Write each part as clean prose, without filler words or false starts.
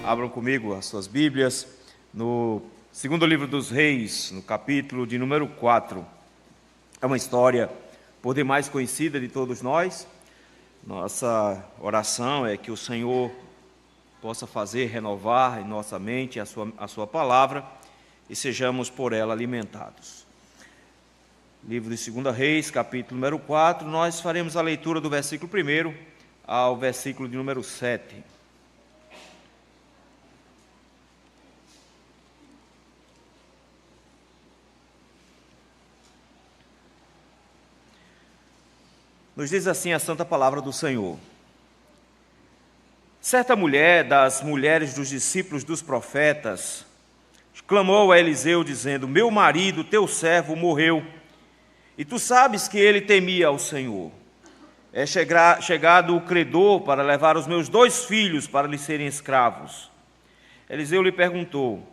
Abram comigo as suas Bíblias no segundo livro dos Reis, no capítulo de número 4. É uma história por demais conhecida de todos nós. Nossa oração é que o Senhor possa fazer renovar em nossa mente a sua palavra e sejamos por ela alimentados. Livro de 2 Reis, capítulo número 4, nós faremos a leitura do versículo 1 ao versículo de número 7. Nos diz assim a santa palavra do Senhor. Certa mulher das mulheres dos discípulos dos profetas clamou a Eliseu dizendo: meu marido, teu servo, morreu, e tu sabes que ele temia ao Senhor. É chegado o credor para levar os meus 2 filhos para lhe serem escravos. Eliseu lhe perguntou: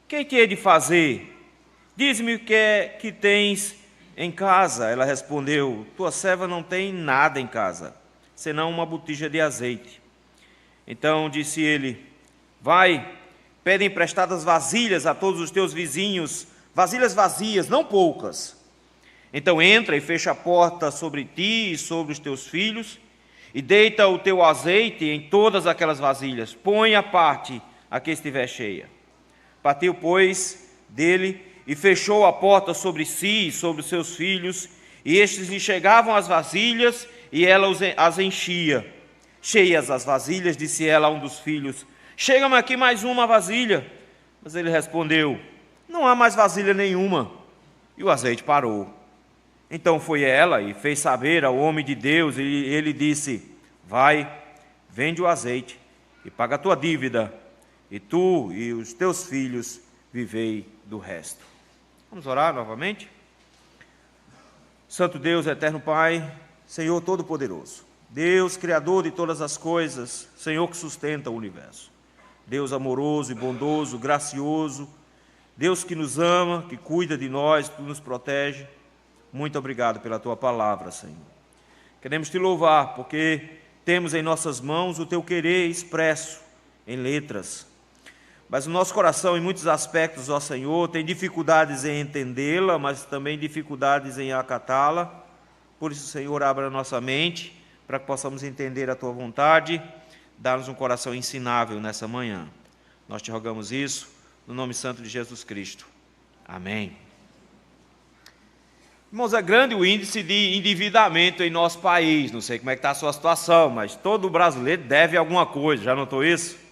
que te hei de fazer? Diz-me o que é que tens em casa. Ela respondeu: tua serva não tem nada em casa, senão uma botija de azeite. Então disse ele: vai, pede emprestadas vasilhas a todos os teus vizinhos, vasilhas vazias, não poucas. Então entra e fecha a porta sobre ti e sobre os teus filhos, e deita o teu azeite em todas aquelas vasilhas, põe à parte a que estiver cheia. Partiu, pois, dele, e fechou a porta sobre si e sobre os seus filhos, e estes lhe chegavam as vasilhas, e ela as enchia. Cheias as vasilhas, disse ela a um dos filhos: chega-me aqui mais uma vasilha. Mas ele respondeu: não há mais vasilha nenhuma. E o azeite parou. Então foi ela e fez saber ao homem de Deus, e ele disse: vai, vende o azeite e paga a tua dívida, e tu e os teus filhos vivei do resto. Vamos orar novamente? Santo Deus, eterno Pai, Senhor Todo-Poderoso, Deus Criador de todas as coisas, Senhor que sustenta o universo, Deus amoroso e bondoso, gracioso, Deus que nos ama, que cuida de nós, que nos protege. Muito obrigado pela Tua palavra, Senhor. Queremos Te louvar, porque temos em nossas mãos o Teu querer expresso em letras. Mas o nosso coração, em muitos aspectos, ó Senhor, tem dificuldades em entendê-la, mas também dificuldades em acatá-la. Por isso, Senhor, abra a nossa mente, para que possamos entender a Tua vontade, dar-nos um coração ensinável nessa manhã. Nós Te rogamos isso, no nome santo de Jesus Cristo. Amém. Irmãos, é grande o índice de endividamento em nosso país. Não sei como é que está a sua situação, mas todo brasileiro deve alguma coisa. Já notou isso?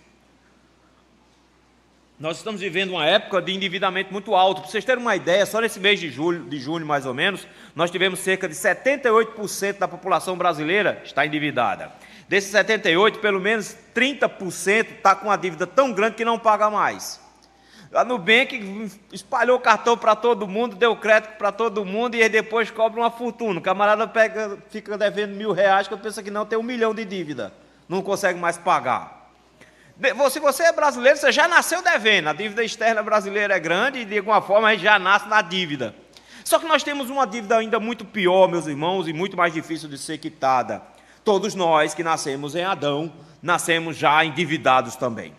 Nós estamos vivendo uma época de endividamento muito alto. Para vocês terem uma ideia, só nesse mês de junho mais ou menos, nós tivemos cerca de 78% da população brasileira está endividada. Desses 78%, pelo menos 30% está com uma dívida tão grande que não paga mais. A Nubank espalhou cartão para todo mundo, deu crédito para todo mundo e aí depois cobra uma fortuna. O camarada fica devendo R$1.000, que eu penso que não, tem 1 milhão de dívida, não consegue mais pagar. Se você é brasileiro, você já nasceu devendo. A dívida externa brasileira é grande e de alguma forma a gente já nasce na dívida. Só que nós temos uma dívida ainda muito pior, meus irmãos, e muito mais difícil de ser quitada. Todos nós que nascemos em Adão, nascemos já endividados também.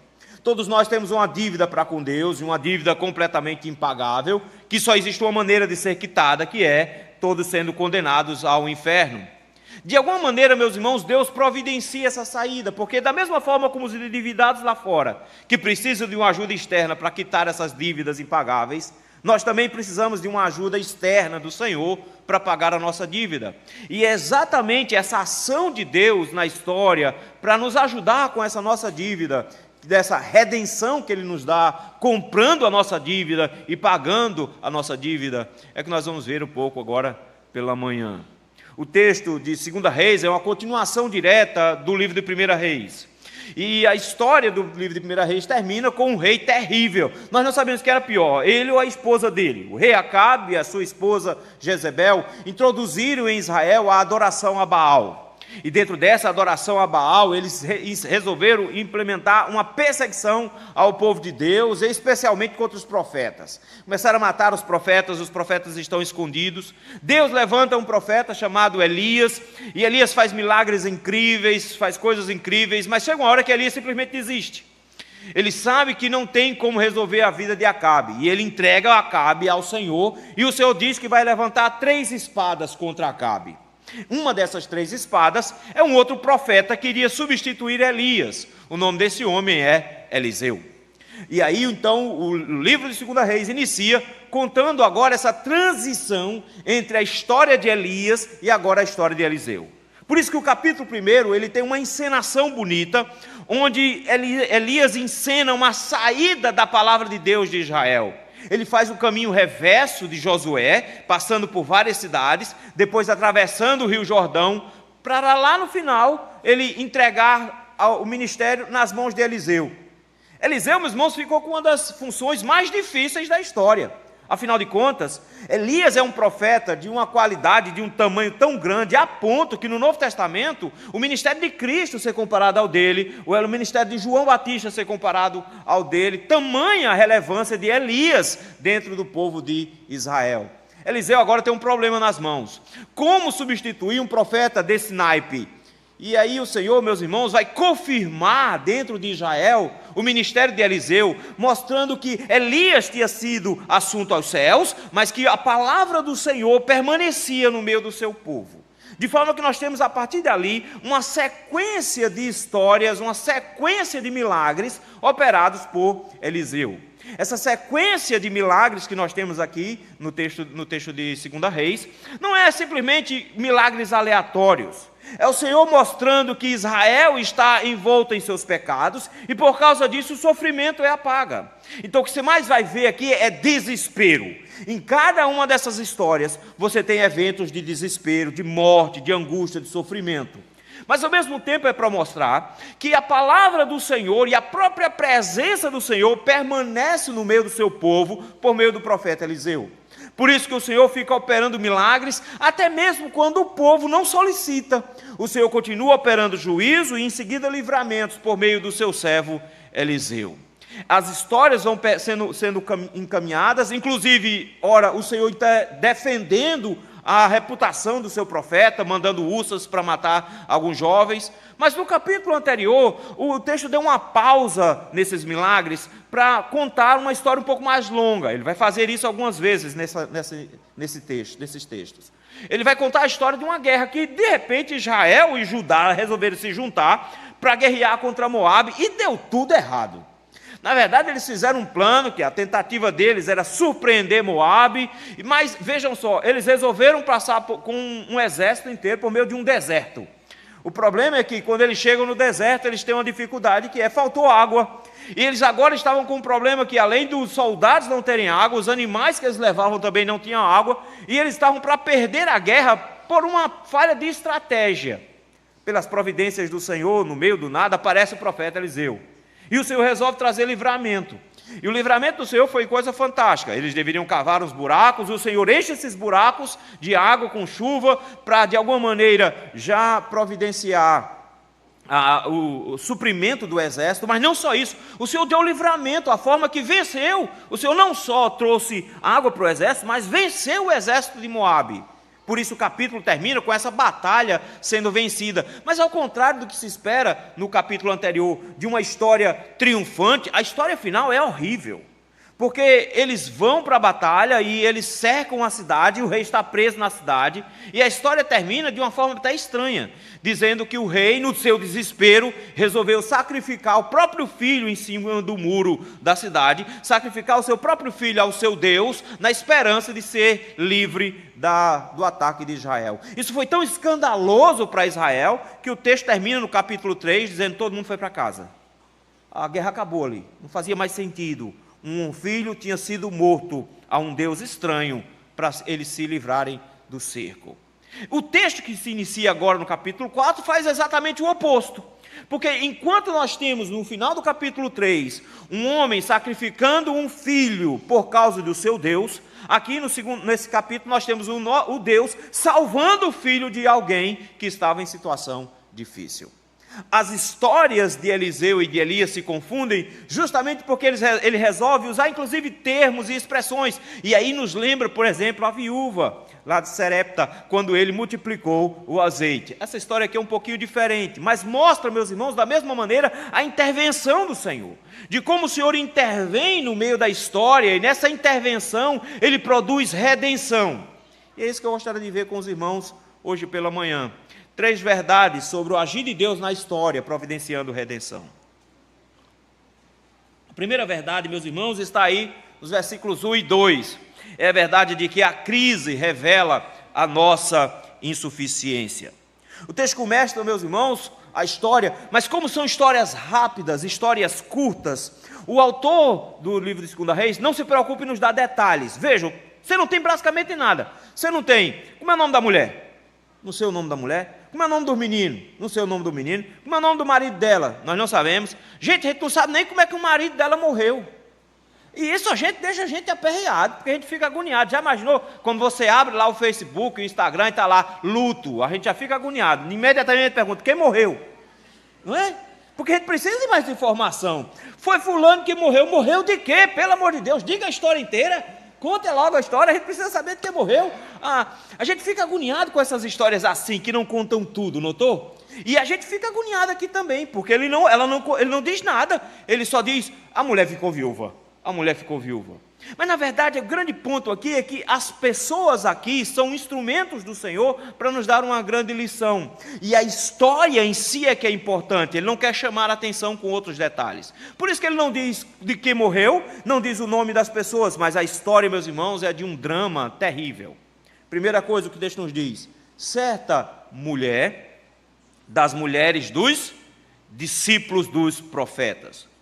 Todos nós temos uma dívida para com Deus, uma dívida completamente impagável, que só existe uma maneira de ser quitada, que é todos sendo condenados ao inferno. De alguma maneira, meus irmãos, Deus providencia essa saída, porque da mesma forma como os endividados lá fora, que precisam de uma ajuda externa para quitar essas dívidas impagáveis, nós também precisamos de uma ajuda externa do Senhor para pagar a nossa dívida. E é exatamente essa ação de Deus na história para nos ajudar com essa nossa dívida, dessa redenção que Ele nos dá, comprando a nossa dívida e pagando a nossa dívida, é que nós vamos ver um pouco agora pela manhã. O texto de 2 Reis é uma continuação direta do livro de 1 Reis. E a história do livro de 1 Reis termina com um rei terrível. Nós não sabemos o que era pior, ele ou a esposa dele. O rei Acabe e a sua esposa Jezebel introduziram em Israel a adoração a Baal. E dentro dessa adoração a Baal, eles resolveram implementar uma perseguição ao povo de Deus, especialmente contra os profetas. Começaram a matar os profetas estão escondidos. Deus levanta um profeta chamado Elias, e Elias faz milagres incríveis, faz coisas incríveis, mas chega uma hora que Elias simplesmente desiste. Ele sabe que não tem como resolver a vida de Acabe, e ele entrega Acabe ao Senhor, e o Senhor diz que vai levantar 3 espadas contra Acabe. Uma dessas 3 espadas é um outro profeta que iria substituir Elias. O nome desse homem é Eliseu. E aí então o livro de 2 Reis inicia contando agora essa transição entre a história de Elias e agora a história de Eliseu. Por isso que o capítulo 1 ele tem uma encenação bonita, onde Elias encena uma saída da palavra de Deus de Israel. Ele faz o caminho reverso de Josué, passando por várias cidades, depois atravessando o Rio Jordão, para lá no final ele entregar o ministério nas mãos de Eliseu. Eliseu, meus irmãos, ficou com uma das funções mais difíceis da história. Afinal de contas, Elias é um profeta de uma qualidade, de um tamanho tão grande, a ponto que no Novo Testamento, o ministério de Cristo ser comparado ao dele, ou o ministério de João Batista ser comparado ao dele, tamanha a relevância de Elias dentro do povo de Israel. Eliseu agora tem um problema nas mãos. Como substituir um profeta desse naipe? E aí o Senhor, meus irmãos, vai confirmar dentro de Israel o ministério de Eliseu, mostrando que Elias tinha sido assunto aos céus, mas que a palavra do Senhor permanecia no meio do seu povo. De forma que nós temos a partir dali uma sequência de histórias, uma sequência de milagres operados por Eliseu. Essa sequência de milagres que nós temos aqui no texto de 2 Reis, não é simplesmente milagres aleatórios. É o Senhor mostrando que Israel está envolto em seus pecados e por causa disso o sofrimento é a paga. Então o que você mais vai ver aqui é desespero. Em cada uma dessas histórias você tem eventos de desespero, de morte, de angústia, de sofrimento. Mas ao mesmo tempo é para mostrar que a palavra do Senhor e a própria presença do Senhor permanece no meio do seu povo por meio do profeta Eliseu. Por isso que o Senhor fica operando milagres, até mesmo quando o povo não solicita. O Senhor continua operando juízo e em seguida livramentos por meio do seu servo Eliseu. As histórias vão sendo encaminhadas, inclusive, ora, o Senhor está defendendo a reputação do seu profeta, mandando ursas para matar alguns jovens. Mas no capítulo anterior, o texto deu uma pausa nesses milagres para contar uma história um pouco mais longa. Ele vai fazer isso algumas vezes nesses textos. Ele vai contar a história de uma guerra que, de repente, Israel e Judá resolveram se juntar para guerrear contra Moabe e deu tudo errado. Na verdade, eles fizeram um plano, que a tentativa deles era surpreender Moabe, mas vejam só, eles resolveram passar com um exército inteiro por meio de um deserto. O problema é que quando eles chegam no deserto, eles têm uma dificuldade, que é faltou água. E eles agora estavam com um problema que, além dos soldados não terem água, os animais que eles levavam também não tinham água, e eles estavam para perder a guerra por uma falha de estratégia. Pelas providências do Senhor, no meio do nada, aparece o profeta Eliseu. E o Senhor resolve trazer livramento. E o livramento do Senhor foi coisa fantástica. Eles deveriam cavar os buracos, o Senhor enche esses buracos de água com chuva, para de alguma maneira já providenciar o suprimento do exército. Mas não só isso, o Senhor deu o livramento, a forma que venceu. O Senhor não só trouxe água para o exército, mas venceu o exército de Moabe. Por isso o capítulo termina com essa batalha sendo vencida. Mas ao contrário do que se espera no capítulo anterior, de uma história triunfante, a história final é horrível. Porque eles vão para a batalha e eles cercam a cidade, o rei está preso na cidade, e a história termina de uma forma até estranha, dizendo que o rei, no seu desespero, resolveu sacrificar o próprio filho em cima do muro da cidade, sacrificar o seu próprio filho ao seu Deus, na esperança de ser livre do ataque de Israel. Isso foi tão escandaloso para Israel, que o texto termina no capítulo 3, dizendo que todo mundo foi para casa. A guerra acabou ali, não fazia mais sentido. Um filho tinha sido morto a um Deus estranho para eles se livrarem do cerco. O texto que se inicia agora no capítulo 4 faz exatamente o oposto. Porque enquanto nós temos no final do capítulo 3 um homem sacrificando um filho por causa do seu Deus, aqui nesse capítulo nós temos o Deus salvando o filho de alguém que estava em situação difícil. As histórias de Eliseu e de Elias se confundem justamente porque ele resolve usar inclusive termos e expressões. E aí nos lembra, por exemplo, a viúva lá de Serepta, quando ele multiplicou o azeite. Essa história aqui é um pouquinho diferente, mas mostra, meus irmãos, da mesma maneira, a intervenção do Senhor, de como o Senhor intervém no meio da história, e nessa intervenção ele produz redenção. E é isso que eu gostaria de ver com os irmãos hoje pela manhã. 3 verdades sobre o agir de Deus na história, providenciando redenção. A primeira verdade, meus irmãos, está aí nos versículos 1 e 2. É a verdade de que a crise revela a nossa insuficiência. O texto começa, meus irmãos, a história, mas como são histórias rápidas, histórias curtas, o autor do livro de 2 Reis não se preocupa em nos dar detalhes. Vejam, você não tem basicamente nada. Você não tem, como é o nome da mulher? Não sei o nome da mulher. Como é o nome do menino? Não sei o nome do menino. Como é o nome do marido dela? Nós não sabemos. Gente, a gente não sabe nem como é que o marido dela morreu. E isso deixa a gente aperreado, porque a gente fica agoniado. Já imaginou quando você abre lá o Facebook, o Instagram e está lá, luto? A gente já fica agoniado. Imediatamente a gente pergunta, quem morreu? Não é? Porque a gente precisa de mais informação. Foi fulano que morreu. Morreu de quê? Pelo amor de Deus, diga a história inteira. Conte logo a história, a gente precisa saber de quem morreu. A gente fica agoniado com essas histórias assim, que não contam tudo, notou? E a gente fica agoniado aqui também, porque ele não diz nada. Ele só diz, a mulher ficou viúva. A mulher ficou viúva. Mas na verdade, o grande ponto aqui é que as pessoas aqui são instrumentos do Senhor para nos dar uma grande lição. E a história em si é que é importante. Ele não quer chamar a atenção com outros detalhes. Por isso que ele não diz de quem morreu, não diz o nome das pessoas, mas a história, meus irmãos, é de um drama terrível. Primeira coisa que o texto nos diz: certa mulher, das mulheres dos discípulos dos profetas.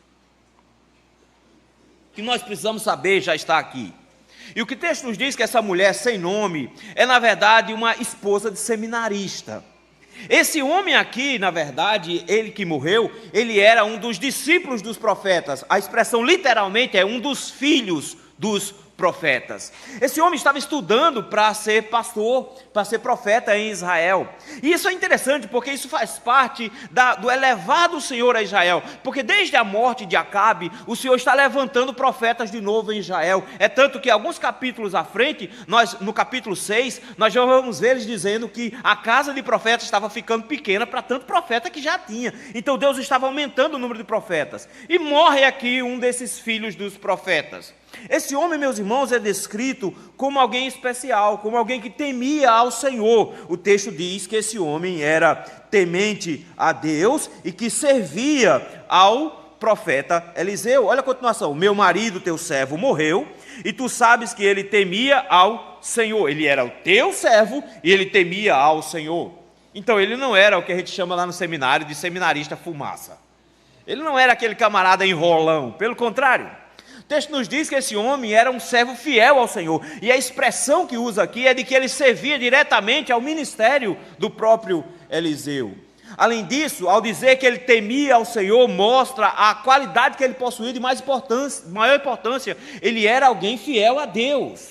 O que nós precisamos saber já está aqui. E o que o texto nos diz que essa mulher sem nome é, na verdade, uma esposa de seminarista. Esse homem aqui, na verdade, ele que morreu, ele era um dos discípulos dos profetas. A expressão literalmente é um dos filhos dos profetas. Esse homem estava estudando para ser pastor, para ser profeta em Israel. E isso é interessante porque isso faz parte do elevado Senhor a Israel. Porque desde a morte de Acabe, o Senhor está levantando profetas de novo em Israel. É tanto que alguns capítulos à frente, no capítulo 6, nós já vamos ver eles dizendo que a casa de profetas estava ficando pequena para tanto profeta que já tinha. Então Deus estava aumentando o número de profetas. E morre aqui um desses filhos dos profetas. Esse homem, meus irmãos, é descrito como alguém especial, como alguém que temia ao Senhor. O texto diz que esse homem era temente a Deus e que servia ao profeta Eliseu. Olha a continuação: meu marido, teu servo, morreu, e tu sabes que ele temia ao Senhor. Ele era o teu servo e ele temia ao Senhor. Então ele não era o que a gente chama lá no seminário de seminarista fumaça. Ele não era aquele camarada enrolão, pelo contrário. O texto nos diz que esse homem era um servo fiel ao Senhor, e a expressão que usa aqui é de que ele servia diretamente ao ministério do próprio Eliseu. Além disso, ao dizer que ele temia ao Senhor, mostra a qualidade que ele possuía de maior importância. Ele era alguém fiel a Deus.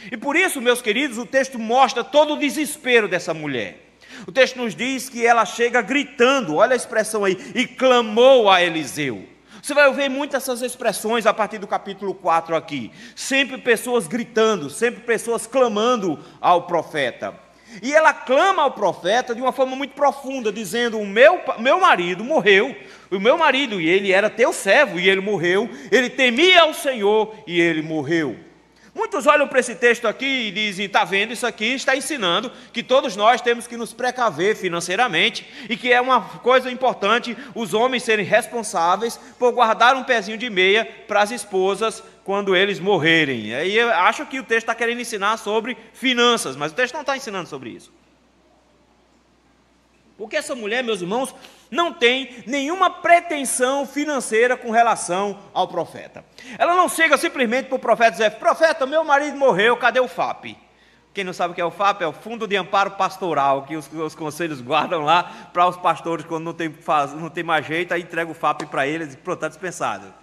E por isso, meus queridos, o texto mostra todo o desespero dessa mulher. O texto nos diz que ela chega gritando, olha a expressão aí, e clamou a Eliseu. Você vai ouvir muitas essas expressões a partir do capítulo 4 aqui. Sempre pessoas gritando, sempre pessoas clamando ao profeta. E ela clama ao profeta de uma forma muito profunda, dizendo: o meu marido morreu, o meu marido, e ele era teu servo, e ele morreu, ele temia ao Senhor, e ele morreu. Muitos olham para esse texto aqui e dizem: está vendo, isso aqui está ensinando que todos nós temos que nos precaver financeiramente e que é uma coisa importante os homens serem responsáveis por guardar um pezinho de meia para as esposas quando eles morrerem. Aí eu acho que o texto está querendo ensinar sobre finanças, mas o texto não está ensinando sobre isso. Porque essa mulher, meus irmãos, não tem nenhuma pretensão financeira com relação ao profeta. Ela não chega simplesmente para o profeta e dizer: profeta, meu marido morreu, cadê o FAP? Quem não sabe o que é o FAP? É o Fundo de Amparo Pastoral, que os conselhos guardam lá para os pastores, quando não tem mais jeito, aí entrega o FAP para eles e pronto, está dispensado.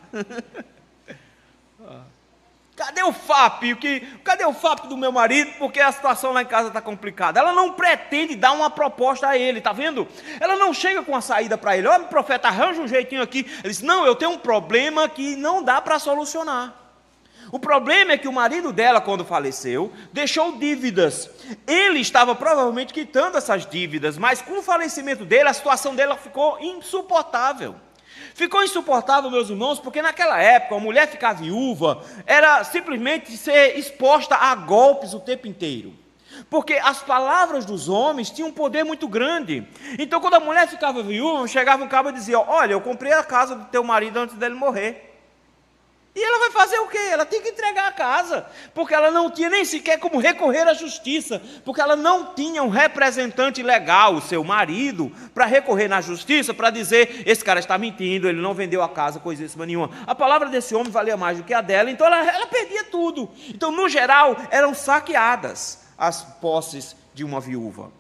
Cadê o FAP? Cadê o FAP do meu marido? Porque a situação lá em casa está complicada. Ela não pretende dar uma proposta a ele, está vendo? Ela não chega com a saída para ele: olha, profeta, arranja um jeitinho aqui. Ele diz: não, eu tenho um problema que não dá para solucionar. O problema é que o marido dela, quando faleceu, deixou dívidas. Ele estava provavelmente quitando essas dívidas, mas com o falecimento dele, a situação dela ficou insuportável. Ficou insuportável, meus irmãos, porque naquela época, a mulher ficar viúva era simplesmente ser exposta a golpes o tempo inteiro. Porque as palavras dos homens tinham um poder muito grande. Então, quando a mulher ficava viúva, chegava um cabo e dizia: olha, eu comprei a casa do teu marido antes dele morrer. E ela vai fazer o quê? Ela tem que entregar a casa, porque ela não tinha nem sequer como recorrer à justiça, porque ela não tinha um representante legal, o seu marido, para recorrer na justiça, para dizer: esse cara está mentindo, ele não vendeu a casa, coisíssima nenhuma. A palavra desse homem valia mais do que a dela, então ela perdia tudo. Então, no geral, eram saqueadas as posses de uma viúva.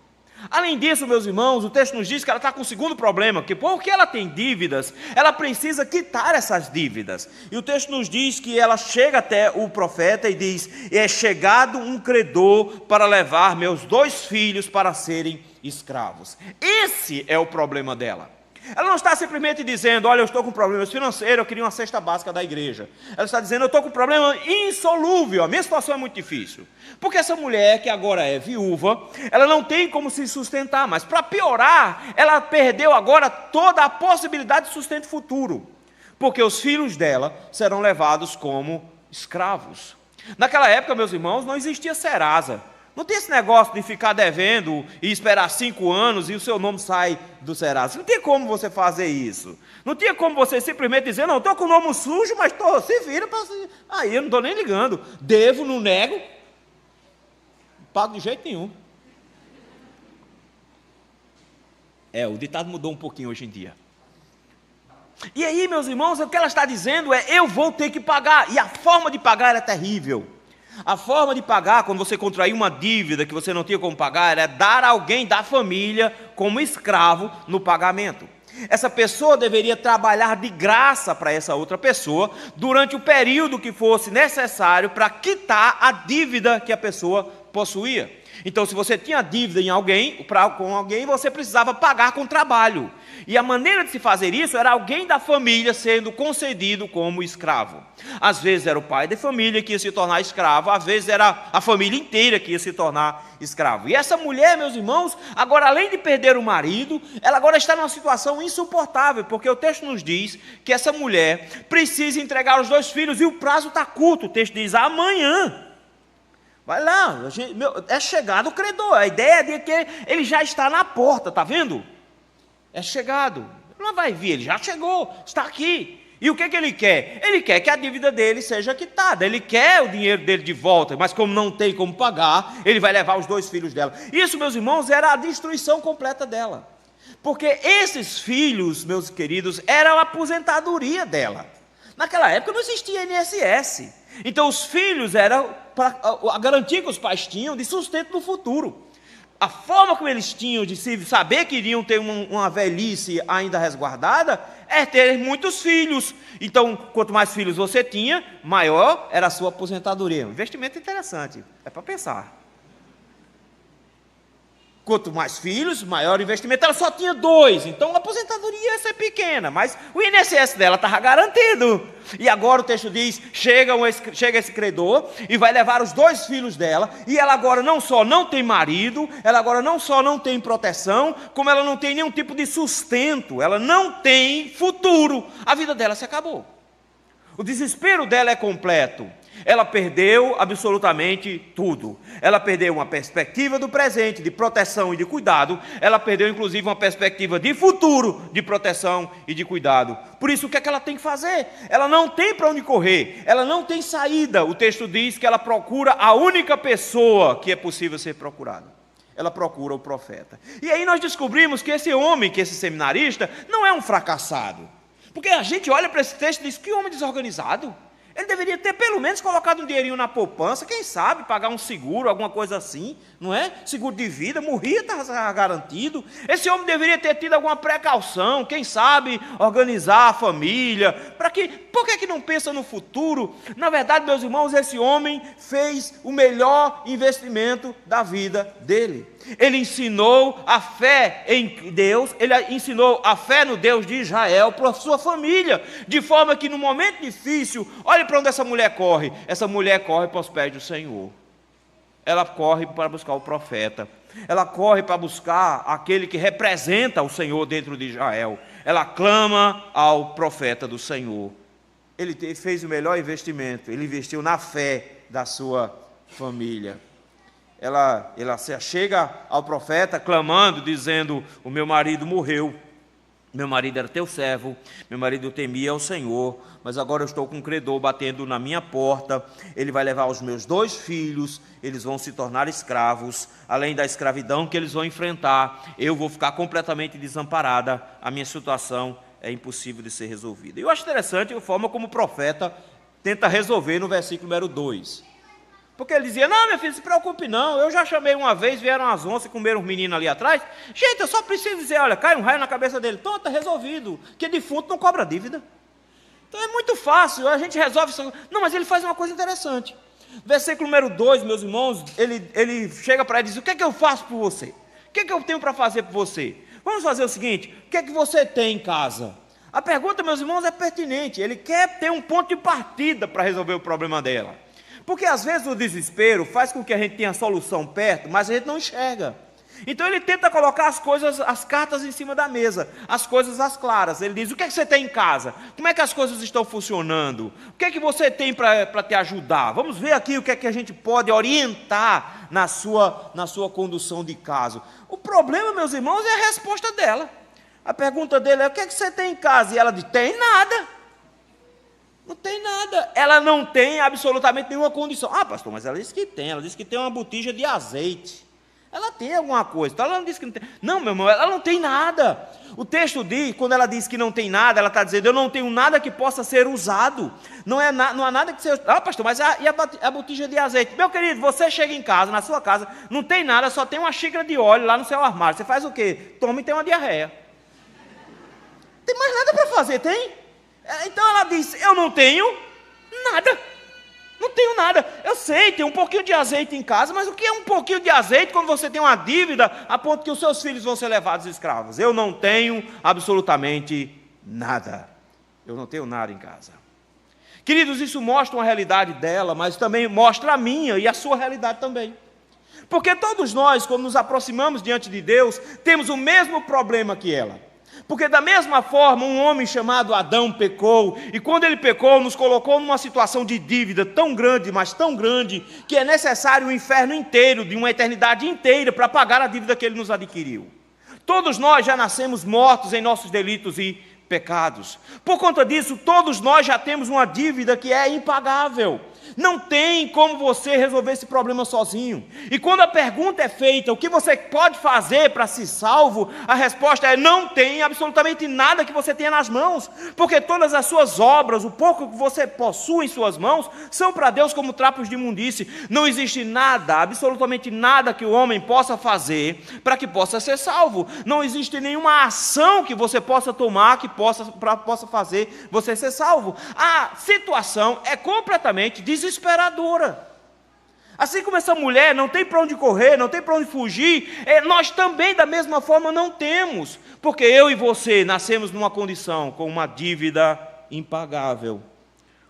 Além disso, meus irmãos, o texto nos diz que ela está com um segundo problema, que porque ela tem dívidas, ela precisa quitar essas dívidas. E o texto nos diz que ela chega até o profeta e diz: é chegado um credor para levar meus 2 filhos para serem escravos. Esse é o problema dela. Ela não está simplesmente dizendo: olha, eu estou com problemas financeiros, eu queria uma cesta básica da igreja. Ela está dizendo: eu estou com um problema insolúvel, a minha situação é muito difícil. Porque essa mulher, que agora é viúva, ela não tem como se sustentar, mas para piorar, ela perdeu agora toda a possibilidade de sustento futuro. Porque os filhos dela serão levados como escravos. Naquela época, meus irmãos, não existia Serasa. Não tem esse negócio de ficar devendo e esperar 5 anos e o seu nome sai do Serasa. Não tem como você fazer isso. Não tinha como você simplesmente dizer: não, estou com o nome sujo, mas se vira para... Aí eu não estou nem ligando. Devo, não nego. Não pago de jeito nenhum. O ditado mudou um pouquinho hoje em dia. E aí, meus irmãos, o que ela está dizendo é: eu vou ter que pagar. E a forma de pagar é terrível. A forma de pagar, quando você contrair uma dívida que você não tinha como pagar, era dar a alguém da família como escravo no pagamento. Essa pessoa deveria trabalhar de graça para essa outra pessoa durante o período que fosse necessário para quitar a dívida que a pessoa possuía. Então, se você tinha dívida com alguém, você precisava pagar com trabalho. E a maneira de se fazer isso era alguém da família sendo concedido como escravo. Às vezes era o pai da família que ia se tornar escravo, às vezes era a família inteira que ia se tornar escravo. E essa mulher, meus irmãos, agora além de perder o marido, ela agora está numa situação insuportável, porque o texto nos diz que essa mulher precisa entregar os 2 filhos e o prazo está curto. O texto diz: amanhã. Vai lá, é chegado o credor. A ideia é de que ele já está na porta, está vendo? É chegado. Não vai vir, ele já chegou, está aqui. E o que ele quer? Ele quer que a dívida dele seja quitada. Ele quer o dinheiro dele de volta, mas como não tem como pagar, ele vai levar os 2 filhos dela. Isso, meus irmãos, era a destruição completa dela. Porque esses filhos, meus queridos, eram a aposentadoria dela. Naquela época não existia INSS. Então os filhos eram a garantia que os pais tinham de sustento no futuro. A forma como eles tinham de saber que iriam ter uma velhice ainda resguardada é ter muitos filhos. Então, quanto mais filhos você tinha, maior era a sua aposentadoria. Um investimento interessante, é para pensar. Quanto mais filhos, maior o investimento. Ela só tinha 2, então a aposentadoria ia ser pequena, mas o INSS dela estava garantido. E agora o texto diz: chega esse credor e vai levar os 2 filhos dela, e ela agora não só não tem marido, ela agora não só não tem proteção, como ela não tem nenhum tipo de sustento, ela não tem futuro. A vida dela se acabou. O desespero dela é completo. Ela perdeu absolutamente tudo. Ela perdeu uma perspectiva do presente, de proteção e de cuidado. Ela perdeu, inclusive, uma perspectiva de futuro, de proteção e de cuidado. Por isso, o que é que ela tem que fazer? Ela não tem para onde correr. Ela não tem saída. O texto diz que ela procura a única pessoa que é possível ser procurada. Ela procura o profeta. E aí nós descobrimos que esse homem, que esse seminarista, não é um fracassado. Porque a gente olha para esse texto e diz: que homem desorganizado. Ele deveria ter pelo menos colocado um dinheirinho na poupança, quem sabe, pagar um seguro, alguma coisa assim, não é? Seguro de vida, morria, estava garantido. Esse homem deveria ter tido alguma precaução, quem sabe, organizar a família. Por que não pensa no futuro? Na verdade, meus irmãos, esse homem fez o melhor investimento da vida dele. ele ensinou a fé em Deus, ele ensinou a fé no Deus de Israel para a sua família, de forma que no momento difícil, olhe para onde essa mulher corre para os pés do Senhor, ela corre para buscar o profeta, ela corre para buscar aquele que representa o Senhor dentro de Israel, ela clama ao profeta do Senhor. Ele fez o melhor investimento, ele investiu na fé da sua família. Ela chega ao profeta clamando, dizendo: o meu marido morreu, meu marido era teu servo, meu marido temia ao Senhor, mas agora eu estou com um credor batendo na minha porta, ele vai levar os meus 2 filhos, eles vão se tornar escravos, além da escravidão que eles vão enfrentar, eu vou ficar completamente desamparada, a minha situação é impossível de ser resolvida. Eu acho interessante a forma como o profeta tenta resolver no versículo número 2. Porque ele dizia: não, meu filho, se preocupe não, eu já chamei uma vez, vieram as onças e comeram os meninos ali atrás. Gente, eu só preciso dizer, olha, cai um raio na cabeça dele, então está resolvido, que defunto não cobra dívida. Então é muito fácil, a gente resolve isso. Não, mas ele faz uma coisa interessante. Versículo número 2, meus irmãos, ele chega para ele e diz: o que é que eu faço por você? O que é que eu tenho para fazer por você? Vamos fazer o seguinte: o que é que você tem em casa? A pergunta, meus irmãos, é pertinente. Ele quer ter um ponto de partida para resolver o problema dela. Porque às vezes o desespero faz com que a gente tenha a solução perto, mas a gente não enxerga. Então ele tenta colocar as cartas em cima da mesa, as coisas às claras. Ele diz: o que é que você tem em casa? Como é que as coisas estão funcionando? O que é que você tem para te ajudar? Vamos ver aqui o que é que a gente pode orientar na sua condução de casa. O problema, meus irmãos, é a resposta dela. A pergunta dele é: o que é que você tem em casa? E ela diz: tem nada. Não tem nada. Ela não tem absolutamente nenhuma condição. Ah, pastor, mas ela disse que tem. Ela disse que tem uma botija de azeite. Ela tem alguma coisa. Então ela não disse que não tem. Não, meu irmão, ela não tem nada. O texto diz, quando ela diz que não tem nada, ela está dizendo: eu não tenho nada que possa ser usado. Não há nada que seja. Ah, pastor, mas e a botija de azeite? Meu querido, você chega em casa, na sua casa, não tem nada, só tem uma xícara de óleo lá no seu armário. Você faz o quê? Toma e tem uma diarreia. Tem mais nada para fazer, tem? Então ela diz: eu não tenho nada. Não tenho nada. Eu sei, tem um pouquinho de azeite em casa, mas o que é um pouquinho de azeite quando você tem uma dívida a ponto que os seus filhos vão ser levados escravos? Eu não tenho absolutamente nada. Eu não tenho nada em casa. Queridos, isso mostra uma realidade dela, mas também mostra a minha e a sua realidade também. Porque todos nós, quando nos aproximamos diante de Deus, temos o mesmo problema que ela. Porque da mesma forma um homem chamado Adão pecou, e quando ele pecou nos colocou numa situação de dívida tão grande, mas tão grande, que é necessário um inferno inteiro, de uma eternidade inteira, para pagar a dívida que ele nos adquiriu. Todos nós já nascemos mortos em nossos delitos e pecados. Por conta disso, todos nós já temos uma dívida que é impagável. Não tem como você resolver esse problema sozinho. E quando a pergunta é feita: o que você pode fazer para ser salvo? A resposta é: não tem absolutamente nada que você tenha nas mãos. Porque todas as suas obras, o pouco que você possui em suas mãos, são para Deus como trapos de imundície. Não existe nada, absolutamente nada que o homem possa fazer para que possa ser salvo. Não existe nenhuma ação que você possa tomar que possa fazer você ser salvo. A situação é completamente desesperadora. Assim como essa mulher não tem para onde correr, não tem para onde fugir, nós também da mesma forma não temos, porque eu e você nascemos numa condição com uma dívida impagável.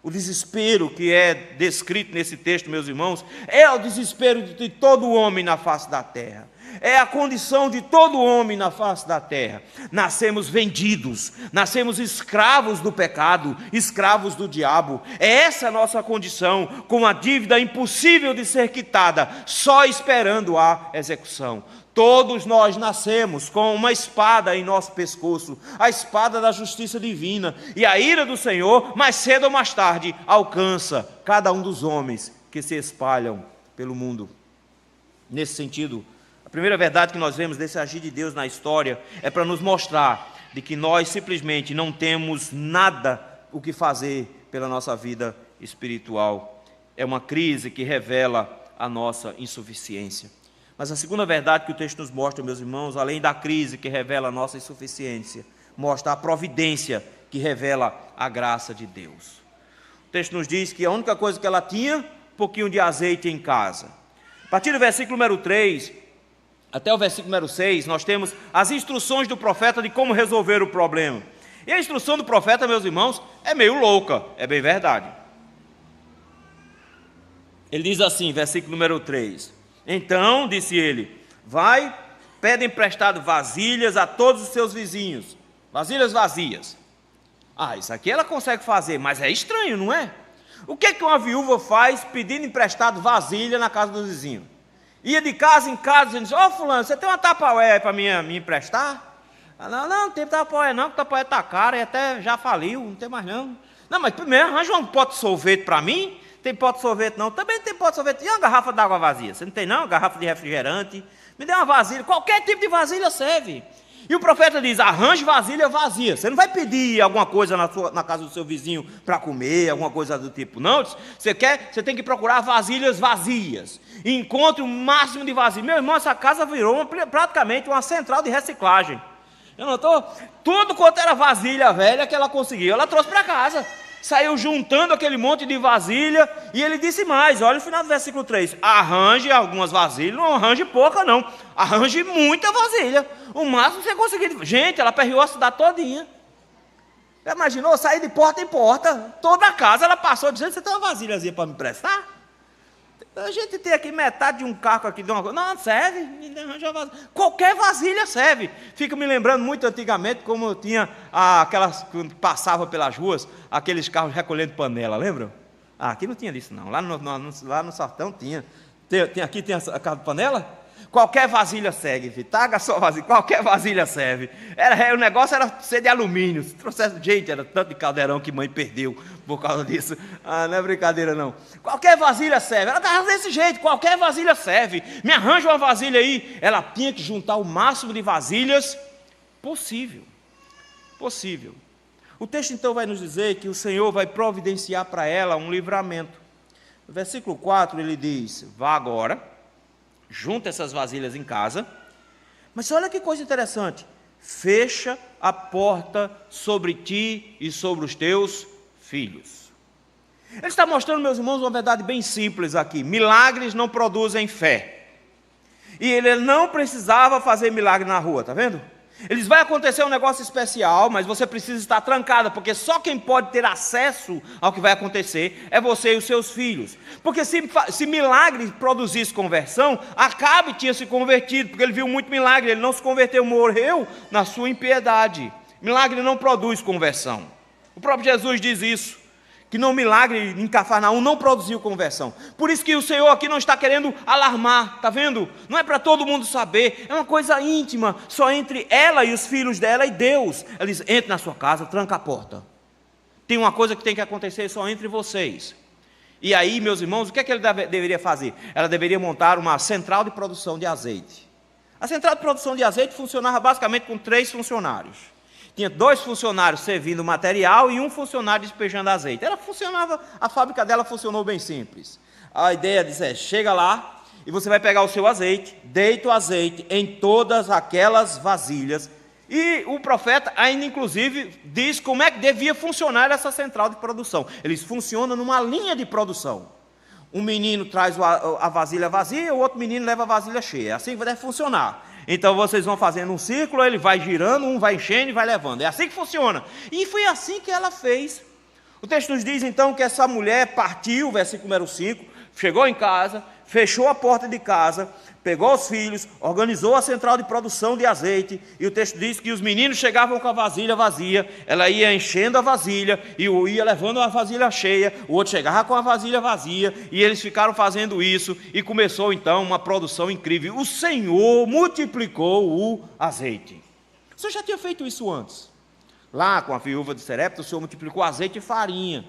O desespero que é descrito nesse texto, meus irmãos, é o desespero de todo homem na face da terra. É a condição de todo homem na face da terra. Nascemos vendidos, nascemos escravos do pecado, escravos do diabo. É essa a nossa condição, com a dívida impossível de ser quitada, só esperando a execução. Todos nós nascemos com uma espada em nosso pescoço, a espada da justiça divina, e a ira do Senhor, mais cedo ou mais tarde, alcança cada um dos homens que se espalham pelo mundo. Nesse sentido, a primeira verdade que nós vemos desse agir de Deus na história é para nos mostrar de que nós simplesmente não temos nada o que fazer pela nossa vida espiritual. É uma crise que revela a nossa insuficiência. Mas a segunda verdade que o texto nos mostra, meus irmãos, além da crise que revela a nossa insuficiência, mostra a providência que revela a graça de Deus. O texto nos diz que a única coisa que ela tinha, um pouquinho de azeite em casa. A partir do versículo número 3, até o versículo número 6, nós temos as instruções do profeta de como resolver o problema. E a instrução do profeta, meus irmãos, é meio louca, é bem verdade. Ele diz assim, versículo número 3: Então, disse ele, vai, pede emprestado vasilhas a todos os seus vizinhos, vasilhas vazias. Isso aqui ela consegue fazer, mas é estranho, não é? O que uma viúva faz pedindo emprestado vasilha na casa dos vizinhos? Ia de casa em casa dizendo, fulano, você tem uma Tupperware aí para me emprestar? Não tem Tupperware não, porque Tupperware está caro e até já faliu, não tem mais não. Não, mas primeiro arranja um pote de sorvete para mim. Tem pote de sorvete não? Também tem pote de sorvete. E uma garrafa d'água vazia? Você não tem não? Garrafa de refrigerante? Me dê uma vasilha, qualquer tipo de vasilha serve. E o profeta diz, arranje vasilha vazia. Você não vai pedir alguma coisa na casa do seu vizinho para comer, alguma coisa do tipo, não. Você tem que procurar vasilhas vazias. E encontre o máximo de vasilhas. Meu irmão, essa casa virou praticamente uma central de reciclagem. Eu não estou... Tudo quanto era vasilha velha que ela conseguiu, ela trouxe para casa. Saiu juntando aquele monte de vasilha, e ele disse mais, olha o final do versículo 3, arranje algumas vasilhas, não arranje pouca não, arranje muita vasilha, o máximo que você conseguir. Gente, ela perreou a cidade todinha. Já imaginou, sair de porta em porta, toda a casa ela passou dizendo, você tem uma vasilhazinha para me emprestar? A gente tem aqui metade de um caco aqui de uma coisa. Não, serve. Qualquer vasilha serve. Fica me lembrando muito antigamente como tinha aquelas que passavam pelas ruas, aqueles carros recolhendo panela, lembram? Aqui não tinha disso não. Lá no Sartão tinha. Aqui tem a carro de panela? Qualquer vasilha serve, taga só vasilha, qualquer vasilha serve. O negócio era ser de alumínio. Se trouxesse, gente, era tanto de caldeirão que mãe perdeu por causa disso. Não é brincadeira não. Qualquer vasilha serve. Ela estava desse jeito, qualquer vasilha serve. Me arranja uma vasilha aí. Ela tinha que juntar o máximo de vasilhas possível. O texto então vai nos dizer que o Senhor vai providenciar para ela um livramento. No versículo 4 ele diz, vá agora, junta essas vasilhas em casa, mas olha que coisa interessante, fecha a porta sobre ti e sobre os teus filhos. Ele está mostrando, meus irmãos, uma verdade bem simples aqui, milagres não produzem fé, e ele não precisava fazer milagre na rua, está vendo? Ele diz, vai acontecer um negócio especial, mas você precisa estar trancada, porque só quem pode ter acesso ao que vai acontecer é você e os seus filhos. Porque se milagre produzisse conversão, Acabe tinha se convertido, porque ele viu muito milagre, ele não se converteu, morreu na sua impiedade. Milagre não produz conversão. O próprio Jesus diz isso, que no milagre em Cafarnaum não produziu conversão. Por isso que o Senhor aqui não está querendo alarmar, está vendo? Não é para todo mundo saber, é uma coisa íntima, só entre ela e os filhos dela e Deus. Ela diz, entre na sua casa, tranca a porta. Tem uma coisa que tem que acontecer só entre vocês. E aí, meus irmãos, o que é que ele deveria fazer? Ela deveria montar uma central de produção de azeite. A central de produção de azeite funcionava basicamente com 3 funcionários. Tinha 2 funcionários servindo material e um funcionário despejando azeite. A fábrica dela funcionou bem simples. A ideia é, chega lá e você vai pegar o seu azeite, deita o azeite em todas aquelas vasilhas. E o profeta ainda, inclusive, diz como é que devia funcionar essa central de produção. Eles funcionam numa linha de produção. Um menino traz a vasilha vazia, o outro menino leva a vasilha cheia. É assim que deve funcionar. Então vocês vão fazendo um círculo, ele vai girando, um vai enchendo e vai levando. É assim que funciona. E foi assim que ela fez. O texto nos diz então que essa mulher partiu, versículo número 5, chegou em casa, fechou a porta de casa, pegou os filhos, organizou a central de produção de azeite, e o texto diz que os meninos chegavam com a vasilha vazia, ela ia enchendo a vasilha, e ia levando a vasilha cheia, o outro chegava com a vasilha vazia, e eles ficaram fazendo isso, e começou então uma produção incrível. O Senhor multiplicou o azeite. O Senhor já tinha feito isso antes. Lá com a viúva de Sarepta, o Senhor multiplicou azeite e farinha,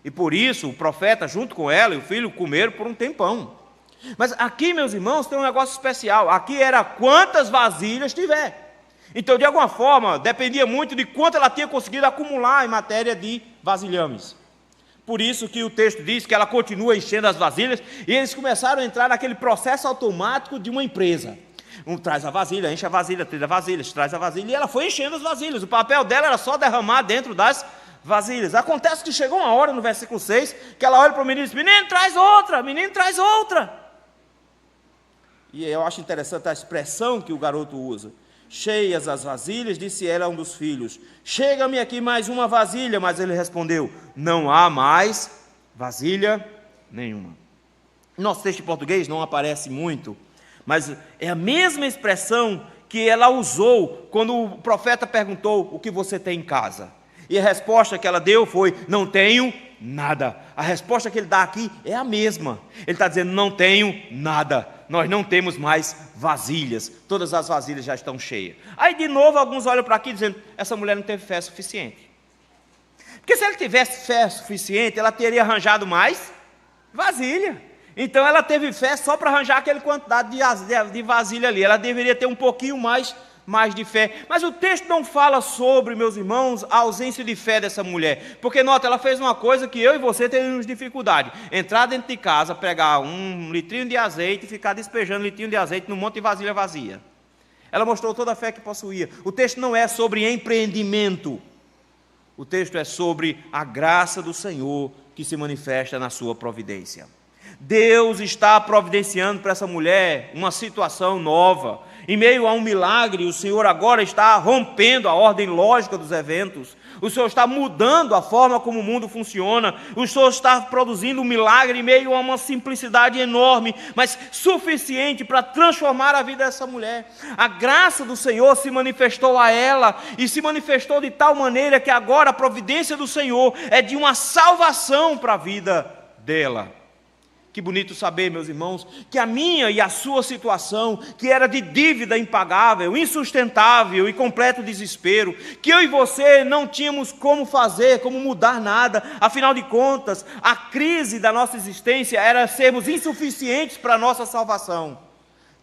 e por isso o profeta junto com ela e o filho comeram por um tempão. Mas aqui, meus irmãos, tem um negócio especial. Aqui era quantas vasilhas tiver. Então, de alguma forma, dependia muito de quanto ela tinha conseguido acumular em matéria de vasilhames. Por isso que o texto diz que ela continua enchendo as vasilhas, e eles começaram a entrar naquele processo automático de uma empresa. Um traz a vasilha, enche a vasilha, tira a vasilha, traz a vasilha, e ela foi enchendo as vasilhas. O papel dela era só derramar dentro das vasilhas. Acontece que chegou uma hora, no versículo 6, que ela olha para o menino e diz, menino, traz outra, menino, traz outra. E eu acho interessante a expressão que o garoto usa. Cheias as vasilhas, disse ela a um dos filhos: chega-me aqui mais uma vasilha. Mas ele respondeu: não há mais vasilha nenhuma. Nosso texto em português não aparece muito, mas é a mesma expressão que ela usou quando o profeta perguntou: o que você tem em casa? E a resposta que ela deu foi: não tenho nada. A resposta que ele dá aqui é a mesma. Ele está dizendo: não tenho nada. Nós não temos mais vasilhas. Todas as vasilhas já estão cheias. Aí de novo alguns olham para aqui dizendo: essa mulher não teve fé suficiente. Porque se ela tivesse fé suficiente, ela teria arranjado mais vasilha. Então ela teve fé só para arranjar aquela quantidade de vasilha ali. Ela deveria ter um pouquinho mais de fé. Mas o texto não fala sobre, meus irmãos, a ausência de fé dessa mulher. Porque, nota, ela fez uma coisa que eu e você teríamos dificuldade: entrar dentro de casa, pegar um litrinho de azeite e ficar despejando litrinho de azeite num monte de vasilha vazia. Ela mostrou toda a fé que possuía. O texto não é sobre empreendimento. O texto é sobre a graça do Senhor que se manifesta na sua providência. Deus está providenciando para essa mulher uma situação nova. Em meio a um milagre, o Senhor agora está rompendo a ordem lógica dos eventos. O Senhor está mudando a forma como o mundo funciona. O Senhor está produzindo um milagre em meio a uma simplicidade enorme, mas suficiente para transformar a vida dessa mulher. A graça do Senhor se manifestou a ela, e se manifestou de tal maneira que agora a providência do Senhor é de uma salvação para a vida dela. Que bonito saber, meus irmãos, que a minha e a sua situação, que era de dívida impagável, insustentável e completo desespero, que eu e você não tínhamos como fazer, como mudar nada, afinal de contas, a crise da nossa existência era sermos insuficientes para a nossa salvação.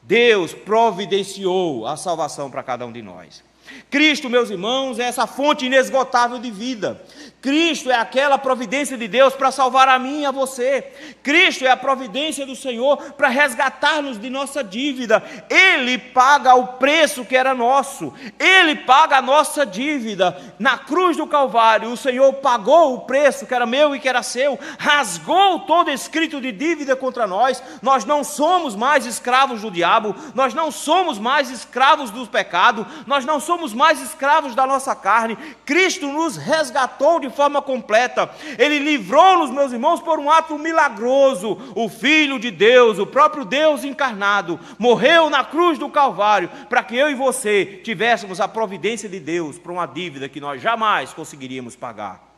Deus providenciou a salvação para cada um de nós. Cristo, meus irmãos, é essa fonte inesgotável de vida. Cristo é aquela providência de Deus para salvar a mim e a você. Cristo é a providência do Senhor para resgatar-nos de nossa dívida. Ele paga o preço que era nosso. Ele paga a nossa dívida. Na cruz do Calvário, o Senhor pagou o preço que era meu e que era seu. Rasgou todo escrito de dívida contra nós. Nós não somos mais escravos do diabo. Nós não somos mais escravos do pecado. Nós não somos mais escravos da nossa carne. Cristo nos resgatou de forma completa. Ele livrou-nos, meus irmãos, por um ato milagroso. O Filho de Deus, o próprio Deus encarnado, morreu na cruz do Calvário para que eu e você tivéssemos a providência de Deus para uma dívida que nós jamais conseguiríamos pagar.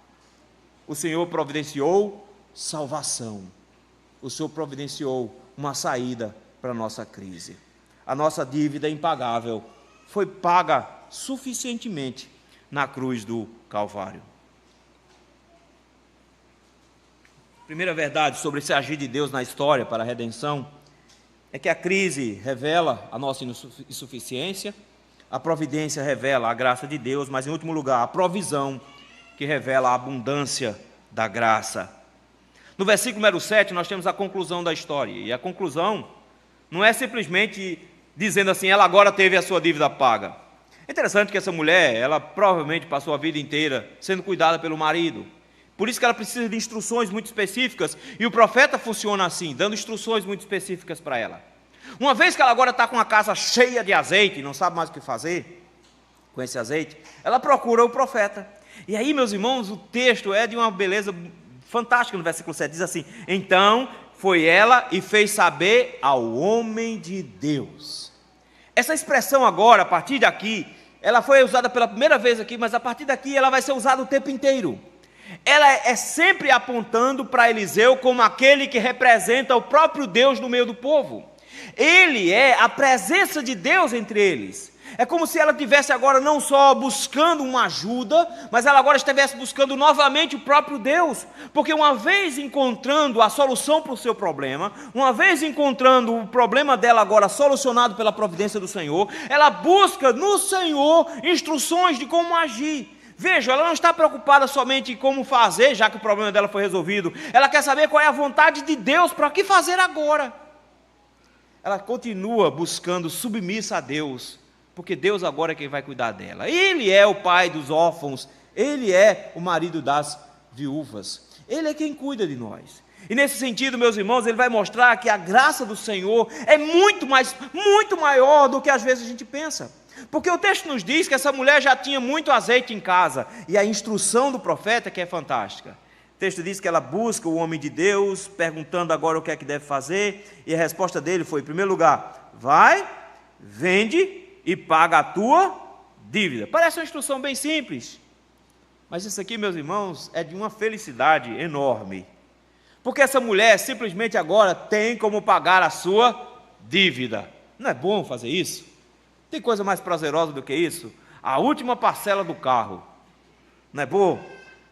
O Senhor providenciou salvação. O Senhor providenciou uma saída para a nossa crise. A nossa dívida impagável foi paga suficientemente na cruz do Calvário. Primeira verdade sobre esse agir de Deus na história para a redenção é que a crise revela a nossa insuficiência, a providência revela a graça de Deus, mas em último lugar, a provisão que revela a abundância da graça. No versículo número 7 nós temos a conclusão da história, e a conclusão não é simplesmente dizendo assim: ela agora teve a sua dívida paga. É interessante que essa mulher, ela provavelmente passou a vida inteira sendo cuidada pelo marido. Por isso que ela precisa de instruções muito específicas, e o profeta funciona assim, dando instruções muito específicas para ela. Uma vez que ela agora está com a casa cheia de azeite, e não sabe mais o que fazer com esse azeite, ela procura o profeta. E aí, meus irmãos, o texto é de uma beleza fantástica no versículo 7, diz assim: então foi ela e fez saber ao homem de Deus. Essa expressão agora, a partir daqui, ela foi usada pela primeira vez aqui, mas a partir daqui ela vai ser usada o tempo inteiro. Ela é sempre apontando para Eliseu como aquele que representa o próprio Deus no meio do povo. Ele é a presença de Deus entre eles. É como se ela estivesse agora não só buscando uma ajuda, mas ela agora estivesse buscando novamente o próprio Deus. Porque uma vez encontrando a solução para o seu problema, uma vez encontrando o problema dela agora solucionado pela providência do Senhor, ela busca no Senhor instruções de como agir. Veja, ela não está preocupada somente em como fazer, já que o problema dela foi resolvido. Ela quer saber qual é a vontade de Deus para o que fazer agora. Ela continua buscando submissa a Deus, porque Deus agora é quem vai cuidar dela. Ele é o pai dos órfãos, Ele é o marido das viúvas. Ele é quem cuida de nós. E nesse sentido, meus irmãos, ele vai mostrar que a graça do Senhor é muito maior do que às vezes a gente pensa. Porque o texto nos diz que essa mulher já tinha muito azeite em casa, e a instrução do profeta que é fantástica. O texto diz que ela busca o homem de Deus, perguntando agora o que é que deve fazer, e a resposta dele foi, em primeiro lugar, vai, vende e paga a tua dívida. Parece uma instrução bem simples, mas isso aqui, meus irmãos, é de uma felicidade enorme. Porque essa mulher simplesmente agora tem como pagar a sua dívida. Não é bom fazer isso? Tem coisa mais prazerosa do que isso? A última parcela do carro. Não é bom?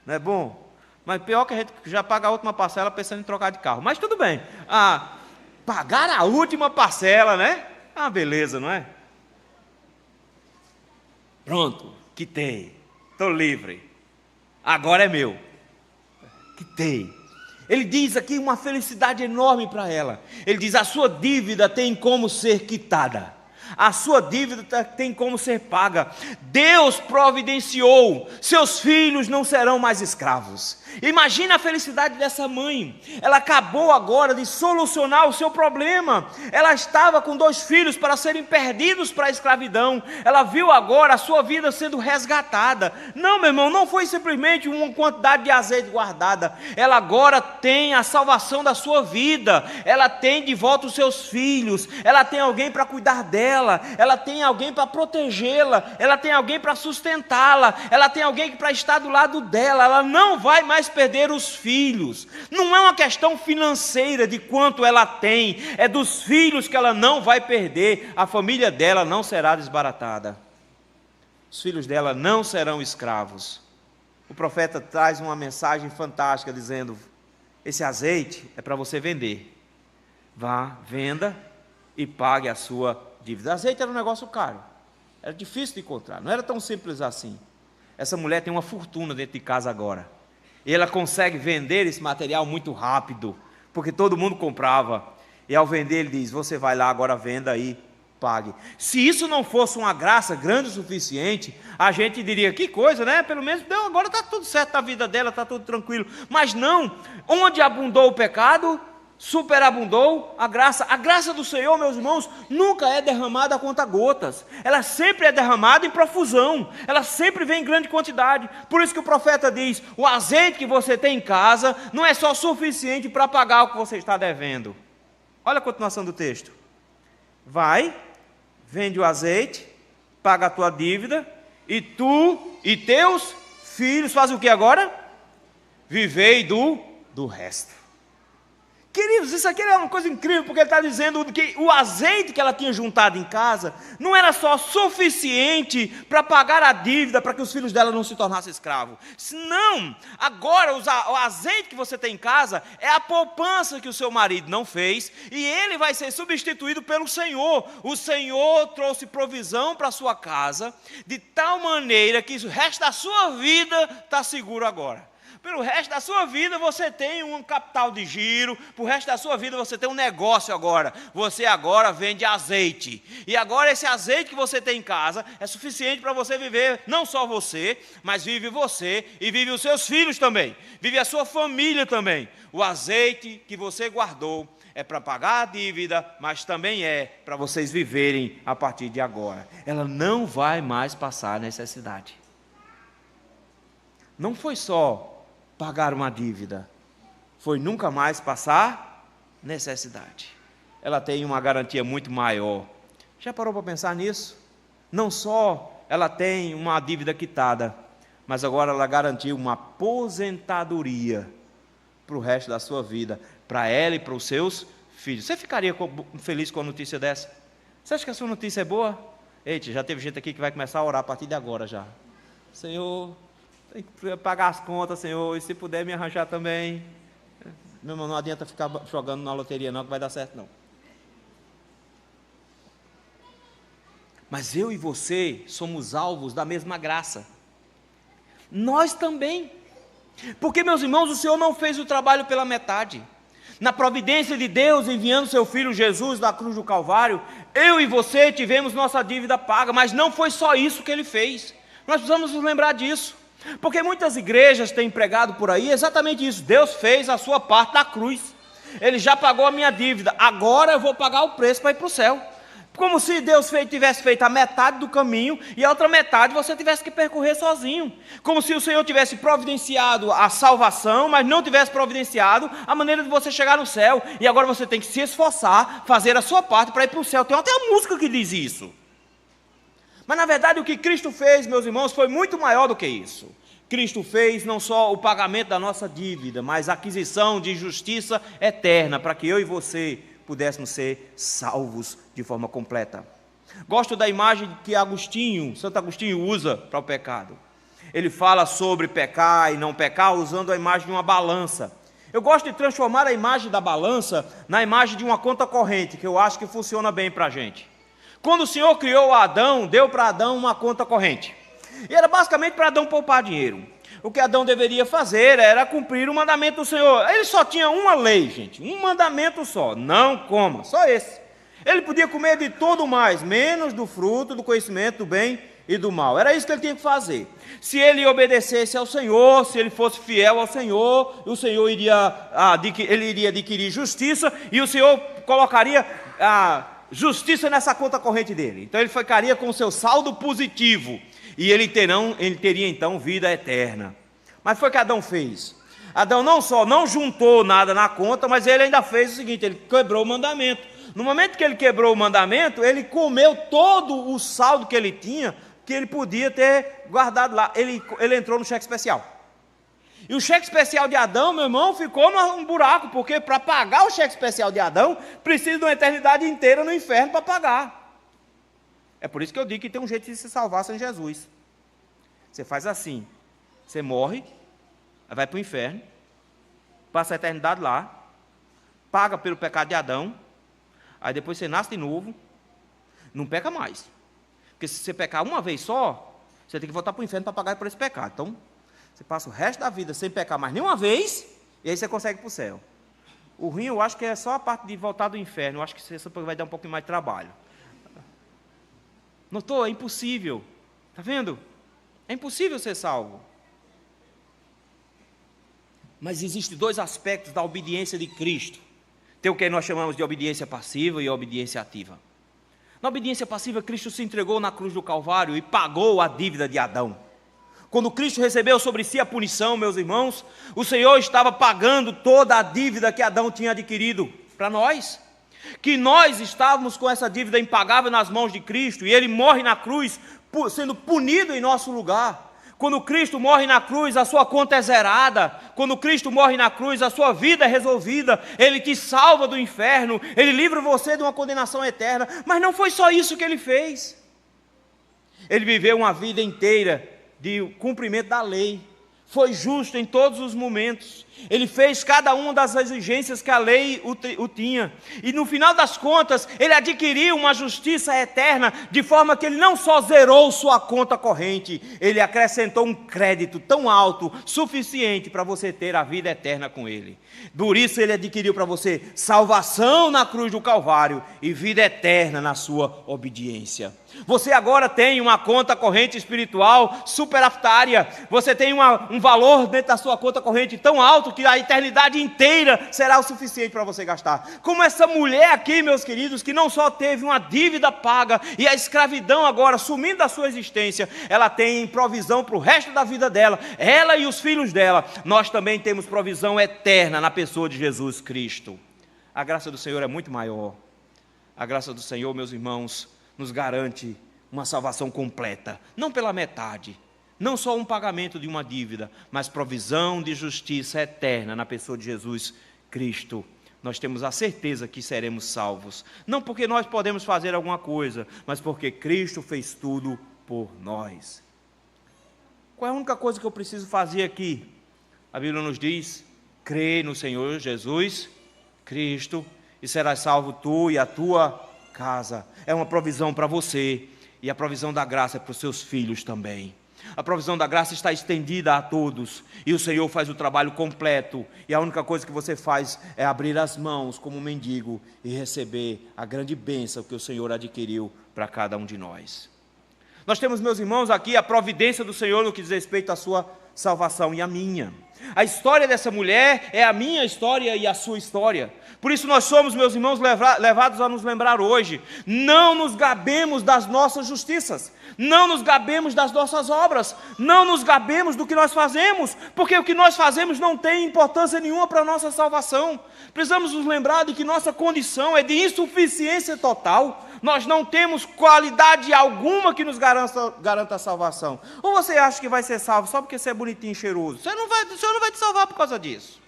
Não é bom? Mas pior que a gente já paga a última parcela pensando em trocar de carro. Mas tudo bem. Pagar a última parcela, né? Beleza, não é? Pronto, quitei. Estou livre. Agora é meu. Quitei. Ele diz aqui uma felicidade enorme para ela. Ele diz, a sua dívida tem como ser quitada. A sua dívida tem como ser paga. Deus providenciou, seus filhos não serão mais escravos. Imagina a felicidade dessa mãe. Ela acabou agora de solucionar o seu problema. Ela estava com 2 filhos para serem perdidos para a escravidão. Ela viu agora a sua vida sendo resgatada. Não, meu irmão, não foi simplesmente uma quantidade de azeite guardada. Ela agora tem a salvação da sua vida. Ela tem de volta os seus filhos. Ela tem alguém para cuidar dela. Ela tem alguém para protegê-la. Ela tem alguém para sustentá-la. Ela tem alguém para estar do lado dela. Ela não vai mais perder os filhos. Não é uma questão financeira de quanto ela tem, é dos filhos que ela não vai perder. A família dela não será desbaratada, os filhos dela não serão escravos. O profeta traz uma mensagem fantástica dizendo, esse azeite é para você vender. Vá, venda e pague a sua dívida. Azeite era um negócio caro, era difícil de encontrar, não era tão simples assim. Essa mulher tem uma fortuna dentro de casa agora. E ela consegue vender esse material muito rápido, porque todo mundo comprava. E ao vender, ele diz, você vai lá, agora venda e pague. Se isso não fosse uma graça grande o suficiente, a gente diria, que coisa, né? Pelo menos, não, agora está tudo certo na vida dela, está tudo tranquilo. Mas não, onde abundou o pecado, superabundou a graça. A graça do Senhor, meus irmãos, nunca é derramada a conta-gotas. Ela sempre é derramada em profusão. Ela sempre vem em grande quantidade. Por isso que o profeta diz, o azeite que você tem em casa não é só suficiente para pagar o que você está devendo. Olha a continuação do texto. Vai, vende o azeite, paga a tua dívida, e tu e teus filhos fazem o que agora? Vivei do resto. Queridos, isso aqui é uma coisa incrível, porque ele está dizendo que o azeite que ela tinha juntado em casa não era só suficiente para pagar a dívida, para que os filhos dela não se tornassem escravos. Não, agora o azeite que você tem em casa é a poupança que o seu marido não fez, e ele vai ser substituído pelo Senhor. O Senhor trouxe provisão para a sua casa, de tal maneira que o resto da sua vida está seguro agora. Pelo resto da sua vida você tem um capital de giro, para o resto da sua vida você tem um negócio agora. Você agora vende azeite. E agora esse azeite que você tem em casa é suficiente para você viver, não só você, mas vive você e vive os seus filhos também. Vive a sua família também. O azeite que você guardou é para pagar a dívida, mas também é para vocês viverem a partir de agora. Ela não vai mais passar necessidade. Não foi só pagar uma dívida, foi nunca mais passar necessidade. Ela tem uma garantia muito maior. Já parou para pensar nisso? Não só ela tem uma dívida quitada, mas agora ela garantiu uma aposentadoria para o resto da sua vida, para ela e para os seus filhos. Você ficaria feliz com a notícia dessa? Você acha que a sua notícia é boa? Eita, já teve gente aqui que vai começar a orar a partir de agora já. Senhor, tem que pagar as contas, Senhor, e se puder me arranjar também. Meu irmão, não adianta ficar jogando na loteria não, que vai dar certo não. Mas eu e você somos alvos da mesma graça. Nós também. Porque, meus irmãos, o Senhor não fez o trabalho pela metade. Na providência de Deus, enviando seu Filho Jesus da cruz do Calvário, eu e você tivemos nossa dívida paga, mas não foi só isso que Ele fez. Nós precisamos nos lembrar disso. Porque muitas igrejas têm pregado por aí exatamente isso: Deus fez a sua parte da cruz, Ele já pagou a minha dívida, agora eu vou pagar o preço para ir para o céu. Como se Deus tivesse feito a metade do caminho e a outra metade você tivesse que percorrer sozinho. Como se o Senhor tivesse providenciado a salvação, mas não tivesse providenciado a maneira de você chegar no céu. E agora você tem que se esforçar, fazer a sua parte para ir para o céu. Tem até uma música que diz isso. Mas na verdade o que Cristo fez, meus irmãos, foi muito maior do que isso. Cristo fez não só o pagamento da nossa dívida, mas a aquisição de justiça eterna, para que eu e você pudéssemos ser salvos de forma completa. Gosto da imagem que Santo Agostinho usa para o pecado. Ele fala sobre pecar e não pecar usando a imagem de uma balança. Eu gosto de transformar a imagem da balança na imagem de uma conta corrente, que eu acho que funciona bem para a gente. Quando o Senhor criou Adão, deu para Adão uma conta corrente. E era basicamente para Adão poupar dinheiro. O que Adão deveria fazer era cumprir o mandamento do Senhor. Ele só tinha uma lei, gente, um mandamento só: não coma, só esse. Ele podia comer de tudo mais, menos do fruto do conhecimento do bem e do mal. Era isso que ele tinha que fazer. Se ele obedecesse ao Senhor, se ele fosse fiel ao Senhor, o Senhor iria adquirir justiça, e o Senhor colocaria a justiça nessa conta corrente dele. Então ele ficaria com o seu saldo positivo, e ele teria então vida eterna. Mas foi o que Adão fez. Adão não só não juntou nada na conta, mas ele ainda fez o seguinte: ele quebrou o mandamento. No momento que ele quebrou o mandamento, ele comeu todo o saldo que ele tinha, que ele podia ter guardado lá. Ele entrou no cheque especial. E o cheque especial de Adão, meu irmão, ficou num buraco, porque para pagar o cheque especial de Adão, precisa de uma eternidade inteira no inferno para pagar. É por isso que eu digo que tem um jeito de se salvar sem Jesus. Você faz assim: você morre, vai para o inferno, passa a eternidade lá, paga pelo pecado de Adão, aí depois você nasce de novo, não peca mais. Porque se você pecar uma vez só, você tem que voltar para o inferno para pagar por esse pecado. Então, você passa o resto da vida sem pecar mais nenhuma vez, e aí você consegue ir para o céu. O ruim, eu acho que é só a parte de voltar do inferno. Eu acho que isso vai dar um pouquinho mais de trabalho. Notou? É impossível. Está vendo? É impossível ser salvo. Mas existem dois aspectos da obediência de Cristo. Tem o que nós chamamos de obediência passiva e obediência ativa. Na obediência passiva, Cristo se entregou na cruz do Calvário e pagou a dívida de Adão. Quando Cristo recebeu sobre si a punição, meus irmãos, o Senhor estava pagando toda a dívida que Adão tinha adquirido para nós. Que nós estávamos com essa dívida impagável nas mãos de Cristo, e Ele morre na cruz, sendo punido em nosso lugar. Quando Cristo morre na cruz, a sua conta é zerada. Quando Cristo morre na cruz, a sua vida é resolvida. Ele te salva do inferno, Ele livra você de uma condenação eterna. Mas não foi só isso que Ele fez. Ele viveu uma vida inteira de cumprimento da lei. Foi justo em todos os momentos. Ele fez cada uma das exigências que a lei o tinha. E no final das contas, ele adquiriu uma justiça eterna, de forma que ele não só zerou sua conta corrente, ele acrescentou um crédito tão alto, suficiente para você ter a vida eterna com ele. Por isso ele adquiriu para você salvação na cruz do Calvário e vida eterna na sua obediência. Você agora tem uma conta corrente espiritual superaftária. Você tem um valor dentro da sua conta corrente tão alto que a eternidade inteira será o suficiente para você gastar. Como essa mulher aqui, meus queridos, que não só teve uma dívida paga e a escravidão agora sumindo da sua existência, ela tem provisão para o resto da vida dela, ela e os filhos dela. Nós também temos provisão eterna na pessoa de Jesus Cristo. A graça do Senhor é muito maior. A graça do Senhor, meus irmãos, nos garante uma salvação completa, não pela metade, não só um pagamento de uma dívida, mas provisão de justiça eterna na pessoa de Jesus Cristo. Nós temos a certeza que seremos salvos, não porque nós podemos fazer alguma coisa, mas porque Cristo fez tudo por nós. Qual é a única coisa que eu preciso fazer aqui? A Bíblia nos diz: crê no Senhor Jesus Cristo e serás salvo tu e a tua casa. É uma provisão para você, e a provisão da graça é para os seus filhos também. A provisão da graça está estendida a todos, e o Senhor faz o trabalho completo, e a única coisa que você faz é abrir as mãos como um mendigo e receber a grande bênção que o Senhor adquiriu para cada um de nós. Nós temos, meus irmãos, aqui a providência do Senhor no que diz respeito à sua salvação e à minha. A história dessa mulher é a minha história e a sua história. Por isso nós somos, meus irmãos, levados a nos lembrar hoje: não nos gabemos das nossas justiças, não nos gabemos das nossas obras, não nos gabemos do que nós fazemos, porque o que nós fazemos não tem importância nenhuma para a nossa salvação. Precisamos nos lembrar de que nossa condição é de insuficiência total. Nós não temos qualidade alguma que nos garanta a salvação. Ou você acha que vai ser salvo só porque você é bonitinho e cheiroso? O Senhor não vai te salvar por causa disso.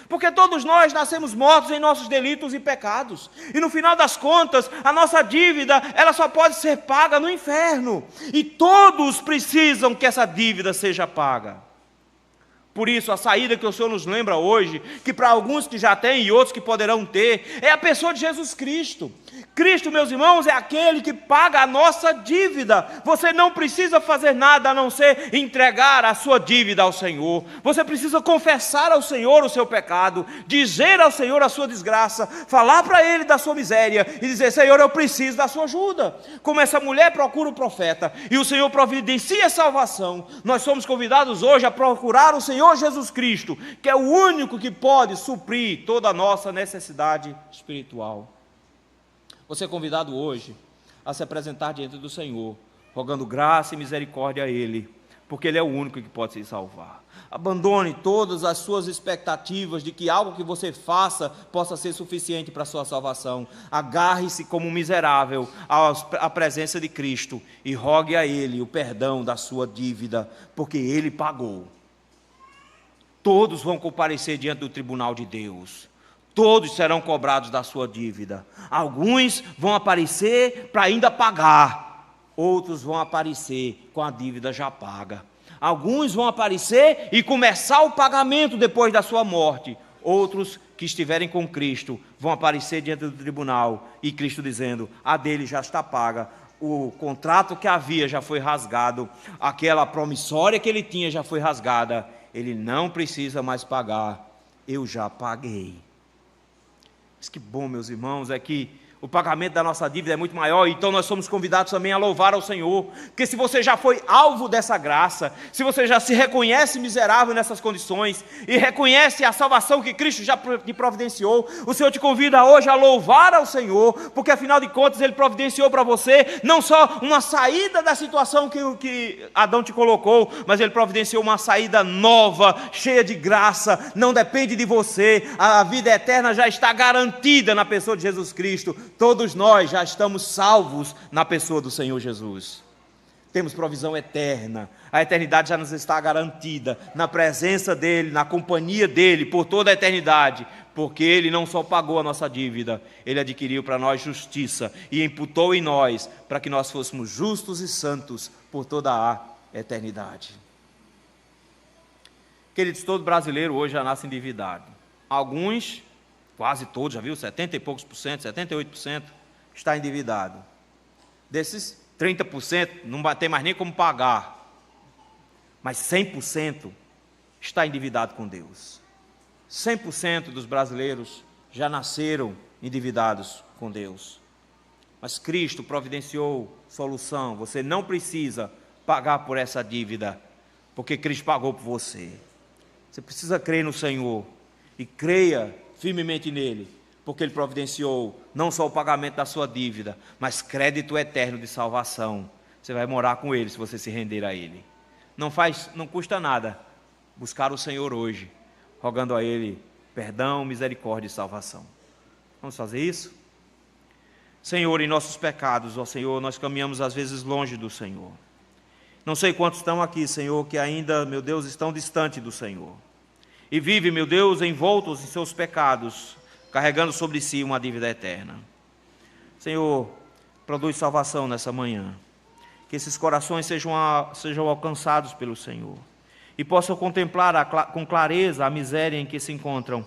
Porque todos nós nascemos mortos em nossos delitos e pecados. E no final das contas, a nossa dívida, ela só pode ser paga no inferno. E todos precisam que essa dívida seja paga. Por isso, a saída que o Senhor nos lembra hoje, que para alguns que já têm e outros que poderão ter, é a pessoa de Jesus Cristo. Cristo, meus irmãos, é aquele que paga a nossa dívida. Você não precisa fazer nada a não ser entregar a sua dívida ao Senhor. Você precisa confessar ao Senhor o seu pecado, dizer ao Senhor a sua desgraça, falar para Ele da sua miséria e dizer: Senhor, eu preciso da sua ajuda. Como essa mulher procura o profeta e o Senhor providencia a salvação, nós somos convidados hoje a procurar o Senhor Jesus Cristo, que é o único que pode suprir toda a nossa necessidade espiritual. Você é convidado hoje a se apresentar diante do Senhor, rogando graça e misericórdia a Ele, porque Ele é o único que pode se salvar. Abandone todas as suas expectativas de que algo que você faça possa ser suficiente para a sua salvação. Agarre-se como um miserável à presença de Cristo e rogue a Ele o perdão da sua dívida, porque Ele pagou. Todos vão comparecer diante do tribunal de Deus. Todos serão cobrados da sua dívida. Alguns vão aparecer para ainda pagar. Outros vão aparecer com a dívida já paga. Alguns vão aparecer e começar o pagamento depois da sua morte. Outros que estiverem com Cristo vão aparecer diante do tribunal e Cristo dizendo: a dele já está paga. O contrato que havia já foi rasgado. Aquela promissória que ele tinha já foi rasgada. Ele não precisa mais pagar. Eu já paguei. Mas que bom, meus irmãos, é que o pagamento da nossa dívida é muito maior, então nós somos convidados também a louvar ao Senhor, porque se você já foi alvo dessa graça, se você já se reconhece miserável nessas condições, e reconhece a salvação que Cristo já te providenciou, o Senhor te convida hoje a louvar ao Senhor, porque afinal de contas Ele providenciou para você, não só uma saída da situação que Adão te colocou, mas Ele providenciou uma saída nova, cheia de graça, não depende de você, a vida eterna já está garantida na pessoa de Jesus Cristo. Todos nós já estamos salvos na pessoa do Senhor Jesus. Temos provisão eterna, a eternidade já nos está garantida, na presença dEle, na companhia dEle, por toda a eternidade, porque Ele não só pagou a nossa dívida, Ele adquiriu para nós justiça e imputou em nós, para que nós fôssemos justos e santos por toda a eternidade. Queridos, todo brasileiro hoje já nasce endividado. Alguns, quase todos, já viu? 70 e poucos por cento, 78% está endividado. Desses 30% não vai ter mais nem como pagar. Mas 100% está endividado com Deus. 100% dos brasileiros já nasceram endividados com Deus. Mas Cristo providenciou solução. Você não precisa pagar por essa dívida, porque Cristo pagou por você. Você precisa crer no Senhor e creia firmemente nele, porque Ele providenciou não só o pagamento da sua dívida, mas crédito eterno de salvação. Você vai morar com Ele se você se render a Ele. Não custa nada buscar o Senhor hoje, rogando a Ele perdão, misericórdia e salvação. Vamos fazer isso? Senhor, em nossos pecados, ó Senhor, nós caminhamos às vezes longe do Senhor. Não sei quantos estão aqui, Senhor, que ainda, meu Deus, estão distante do Senhor. E vive, meu Deus, envoltos em seus pecados, carregando sobre si uma dívida eterna. Senhor, produz salvação nessa manhã. Que esses corações sejam alcançados pelo Senhor. E possam contemplar com clareza a miséria em que se encontram.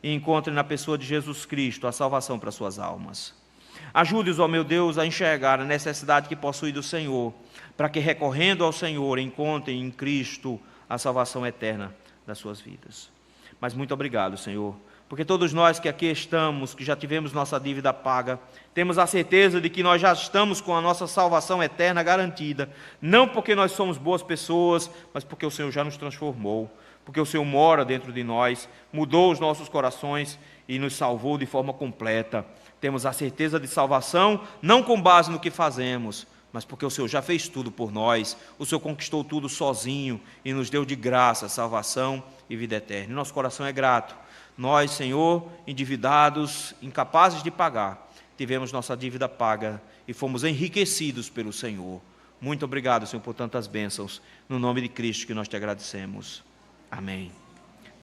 E encontrem na pessoa de Jesus Cristo a salvação para suas almas. Ajude-os, ó meu Deus, a enxergar a necessidade que possui do Senhor, para que, recorrendo ao Senhor, encontrem em Cristo a salvação eterna das suas vidas. Mas muito obrigado, Senhor, porque todos nós que aqui estamos, que já tivemos nossa dívida paga, temos a certeza de que nós já estamos com a nossa salvação eterna garantida, não porque nós somos boas pessoas, mas porque o Senhor já nos transformou, porque o Senhor mora dentro de nós, mudou os nossos corações e nos salvou de forma completa. Temos a certeza de salvação, não com base no que fazemos, mas porque o Senhor já fez tudo por nós, o Senhor conquistou tudo sozinho e nos deu de graça salvação e vida eterna. Nosso coração é grato. Nós, Senhor, endividados, incapazes de pagar, tivemos nossa dívida paga e fomos enriquecidos pelo Senhor. Muito obrigado, Senhor, por tantas bênçãos. No nome de Cristo que nós te agradecemos. Amém.